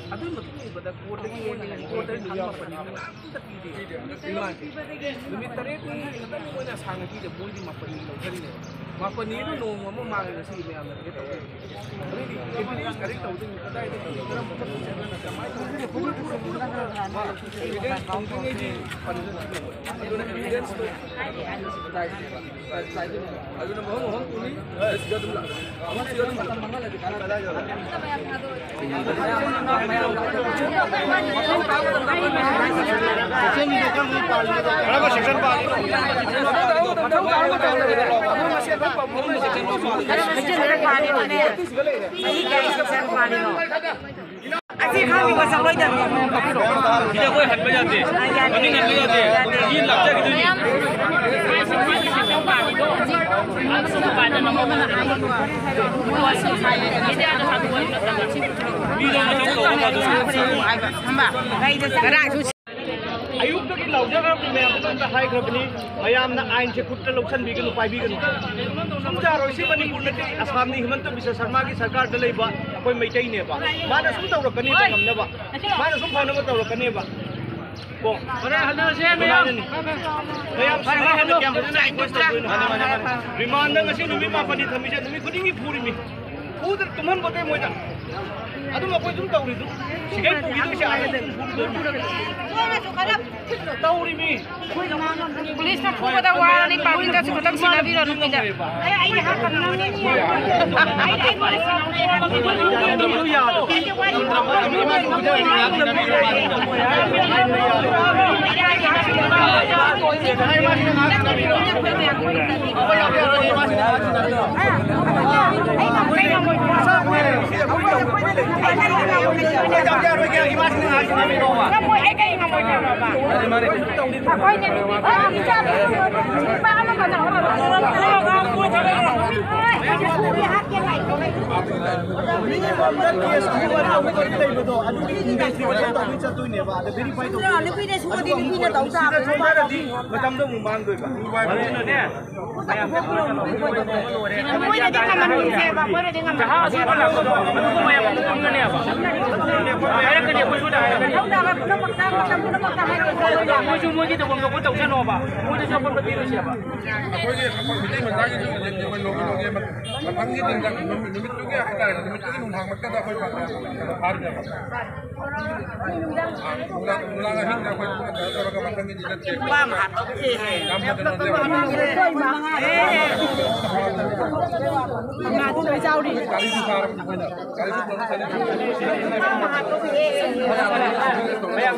Aduh mungkin ibadah kuat lagi hamba panina limit tarik ni kata ni mana sangat kita boleh di mapanino kali ni mapanino no mama mangal si me amar kita ini sekarang tahu tu kata itu dalam perjalanan agama itu pura ini di panina itu nak evidence tu ayo nama orang ini sudah dulu amat sudah dulu mangal lagi kalau ada Asih kami ko sa loida. Kita koy hat ba jate. Kami ngan ba jate. Yin lak ja gitu ni. Ayuk to kin lauja ka me am ta hai grabni mayam na ain che kutta loksan bi ganu pai bi ganu samja roisi manipur na asam ni himanta bisa sarma ki sarkar da leiba koi maitai ne ba mana sum tawra kani ba ngamna ba mana sum phone ba tawra kani ba ko bare hana se mayam sarma hana kyam bajana request to remand na ngasi numi ma pani thami je numi khudingi phuri mi udar tumhan bote moida adu ma koi dum tawri du sigai pugi du se aya tauri mi Polis na po da wala ni pabin ka sukutam sinabiro no mida. Ay hakan na ni. Ay Bayang